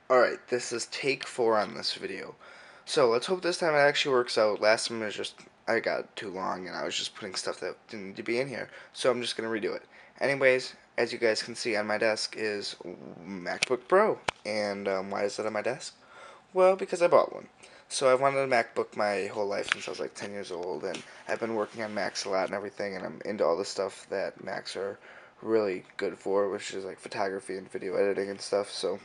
Alright, this is take 4 on this video. So let's hope this time it actually works out. Last time was just, I got too long and I was just putting stuff that didn't need to be in here. So I'm just going to redo it. Anyways, as you guys can see on my desk is MacBook Pro. And why is it on my desk? Well, because I bought one. So I've wanted a MacBook my whole life since I was like 10 years old. And I've been working on Macs a lot and everything. And I'm into all the stuff that Macs are really good for, which is like photography and video editing and stuff. So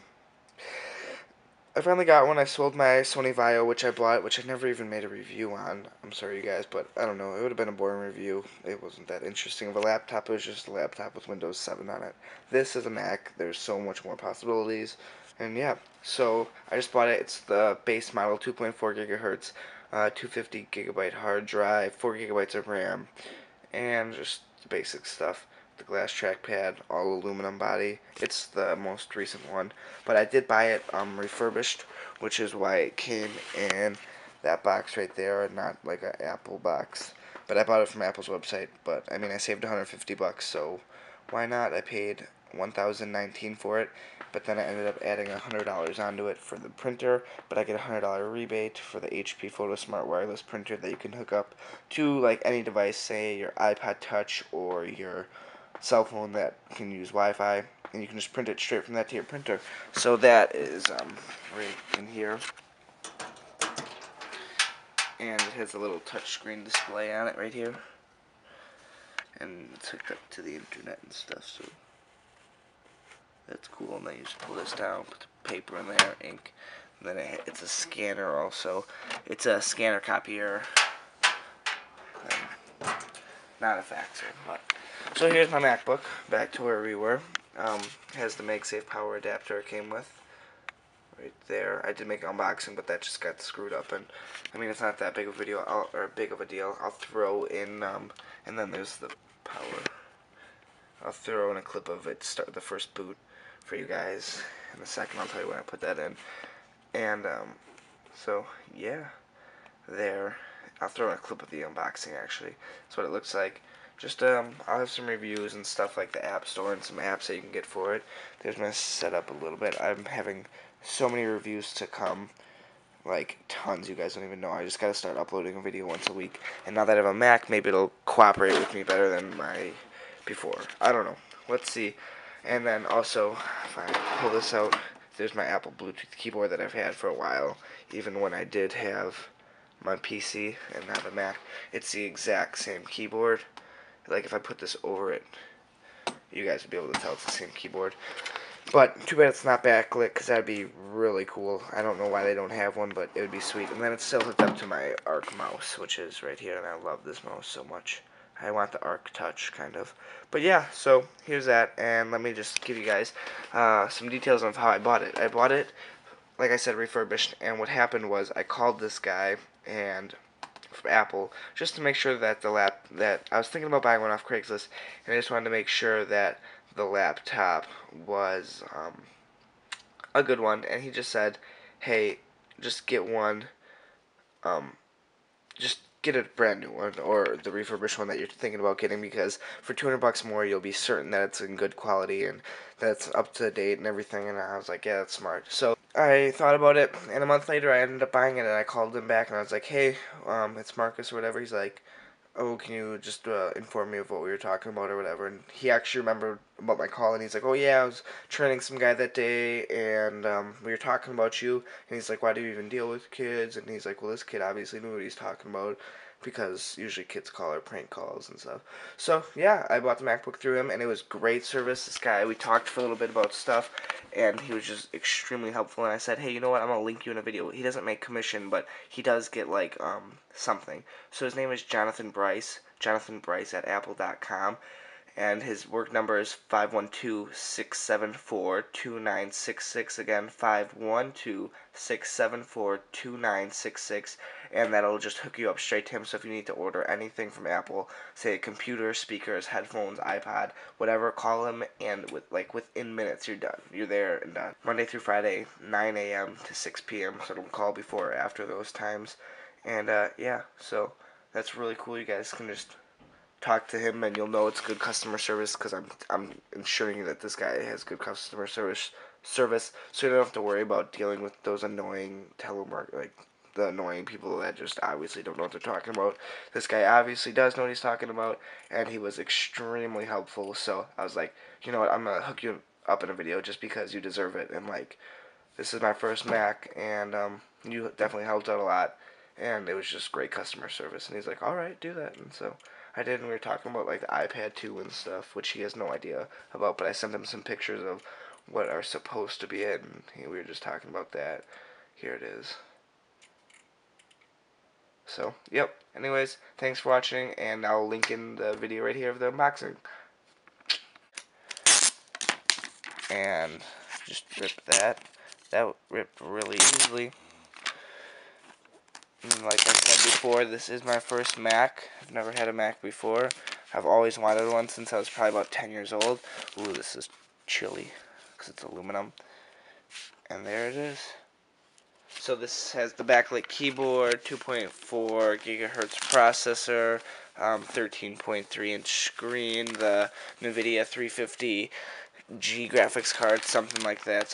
I finally got one. I sold my Sony Vaio, which I bought, which I never even made a review on. I'm sorry, you guys, but I don't know. It would have been a boring review. It wasn't that interesting of a laptop. It was just a laptop with Windows 7 on it. This is a Mac. There's so much more possibilities. And yeah, so I just bought it. It's the base model, 2.4 gigahertz, 250 gigabyte hard drive, 4 gigabytes of RAM, and just the basic stuff. The glass trackpad, all aluminum body. It's the most recent one, but I did buy it refurbished, which is why it came in that box right there, not like an Apple box. But I bought it from Apple's website. But I mean, I saved 150 bucks, so why not? I paid 1,019 for it, but then I ended up adding $100 onto it for the printer. But I get a $100 rebate for the HP Photo Smart wireless printer that you can hook up to like any device, say your iPod Touch or your cell phone that can use Wi-Fi, and you can just print it straight from that to your printer. So that is right in here, and it has a little touchscreen display on it right here, and it's hooked up to the internet and stuff. So that's cool. And then you just pull this down, put the paper in there, ink, and then it's a scanner also. It's a scanner copier, not a faxer. But so here's my MacBook. Back to where we were. Has the MagSafe power adapter it came with right there. I did make an unboxing, but that just got screwed up, and I mean it's not that big of a video or big of a deal. I'll throw in and then there's the power. I'll throw in a clip of it start the first boot for you guys in a second. I'll tell you when I put that in. And so yeah, there. I'll throw in a clip of the unboxing actually. That's what it looks like. Just I'll have some reviews and stuff like the App Store and some apps that you can get for it. There's my setup a little bit. I'm having so many reviews to come, like tons. You guys don't even know. I just gotta start uploading a video once a week. And now that I have a Mac, maybe it'll cooperate with me better than my before. I don't know. Let's see. And then also, if I pull this out, there's my Apple Bluetooth keyboard that I've had for a while, even when I did have my PC and not a Mac. It's the exact same keyboard. Like if I put this over it, you guys would be able to tell it's the same keyboard. But too bad it's not backlit, because that'd be really cool. I don't know why they don't have one, but it would be sweet. And then it's still hooked up to my Arc mouse, which is right here, and I love this mouse so much. I want the Arc Touch, kind of. But yeah, so here's that, and let me just give you guys some details on how I bought it. I bought it, like I said, refurbished, and what happened was I called this guy and from Apple just to make sure that that I was thinking about buying one off Craigslist, and I just wanted to make sure that the laptop was a good one, and he just said, "Hey, just get one, um, just get a brand new one or the refurbished one that you're thinking about getting, because for 200 bucks more you'll be certain that it's in good quality and that's up to date and everything." And I was like, yeah, that's smart. So I thought about it, and a month later I ended up buying it, and I called him back and I was like, hey, it's Marcus or whatever. He's like, oh, can you just inform me of what we were talking about or whatever? And he actually remembered about my call, and he's like, oh yeah, I was training some guy that day, and we were talking about you. And he's like, why do you even deal with kids? And he's like, well, this kid obviously knew what he's talking about, because usually kids call her prank calls and stuff. So yeah, I bought the MacBook through him, and it was great service. This guy, we talked for a little bit about stuff, and he was just extremely helpful. And I said, hey, you know what, I'm gonna link you in a video. He doesn't make commission, but he does get like something. So his name is Jonathan Bryce at apple.com, and his work number is 512-674-2966. Again, 512-674-2966, and that'll just hook you up straight to him. So if you need to order anything from Apple, say a computer, speakers, headphones, iPod, whatever, call him, and within minutes you're done. You're there and done. Monday through Friday, 9 a.m. to 6 p.m. So don't call before or after those times. And yeah, so that's really cool. You guys can just talk to him, and you'll know it's good customer service, because I'm ensuring you that this guy has good customer service service, so you don't have to worry about dealing with those annoying telemark like the annoying people that just obviously don't know what they're talking about. This guy obviously does know what he's talking about, and he was extremely helpful. So I was like, you know what, I'm gonna hook you up in a video just because you deserve it. And like, this is my first Mac, and you definitely helped out a lot, and it was just great customer service. And he's like, all right, do that. And so I did, and we were talking about like the iPad 2 and stuff, which he has no idea about, but I sent him some pictures of what are supposed to be it, and we were just talking about that. Here it is. So, yep. Anyways, thanks for watching, and I'll link in the video right here of the unboxing. And just rip that. That ripped really easily. And like I said before, this is my first Mac. I've never had a Mac before. I've always wanted one since I was probably about 10 years old. Ooh, this is chilly because it's aluminum. And there it is. So this has the backlit keyboard, 2.4 gigahertz processor, 13.3 inch screen, the NVIDIA 350G graphics card, something like that.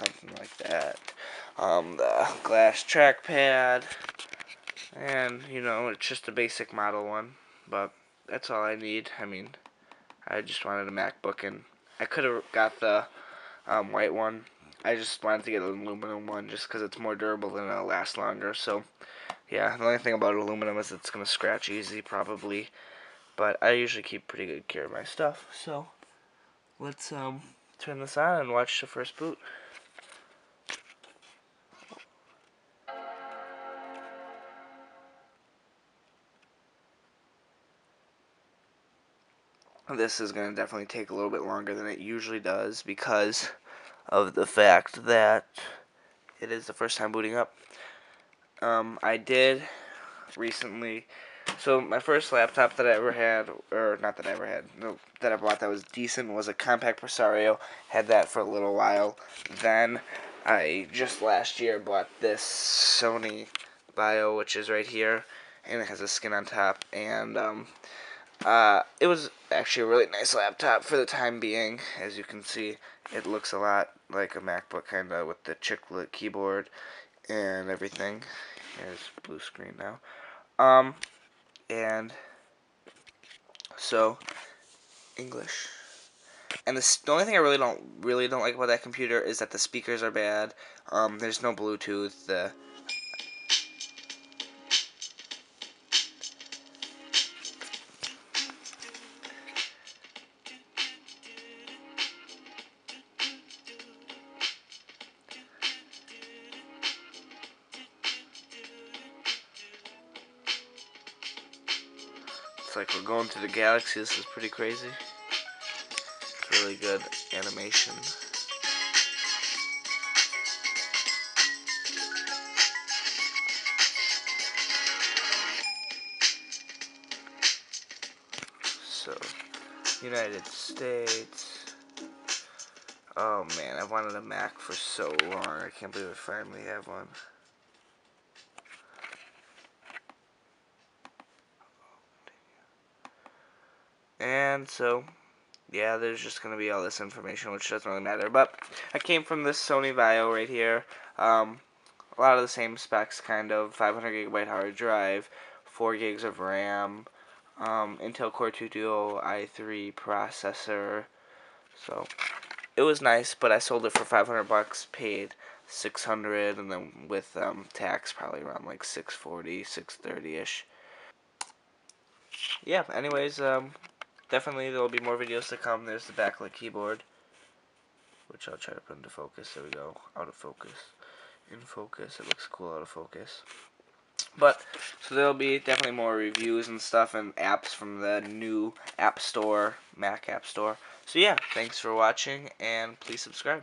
The glass trackpad, and you know, it's just a basic model one, but that's all I need. I mean, I just wanted a MacBook, and I could have got the white one. I just wanted to get an aluminum one just because it's more durable and it'll last longer. So, yeah, the only thing about aluminum is it's going to scratch easy, probably. But I usually keep pretty good care of my stuff. So, let's turn this on and watch the first boot. This is going to definitely take a little bit longer than it usually does because of the fact that it is the first time booting up. I did recently. So my first laptop that I ever had, or not that I ever had, no, that I bought that was decent was a Compact Presario. Had that for a little while. Then I just last year bought this Sony Vaio, which is right here, and it has a skin on top. And it was actually a really nice laptop for the time being. As you can see, it looks a lot like a MacBook, kind of with the chiclet keyboard and everything. Here's blue screen now. And so English. And the only thing I really don't like about that computer is that the speakers are bad. There's no Bluetooth. It's like we're going through the galaxy. This is pretty crazy. It's really good animation. So, United States. Oh man, I've wanted a Mac for so long. I can't believe I finally have one. And so, yeah, there's just going to be all this information, which doesn't really matter. But I came from this Sony Vaio right here. A lot of the same specs, kind of. 500 gigabyte hard drive, 4 gigs of RAM, Intel Core 2 Duo i3 processor. So it was nice, but I sold it for 500 bucks, paid 600, and then with tax probably around like 640, 630ish. Yeah. Anyways, definitely there will be more videos to come. There's the backlit keyboard, which I'll try to put into focus. There we go. Out of focus. In focus. It looks cool out of focus. But, so there'll be definitely more reviews and stuff and apps from the new App Store, Mac App Store. So yeah, thanks for watching, and please subscribe.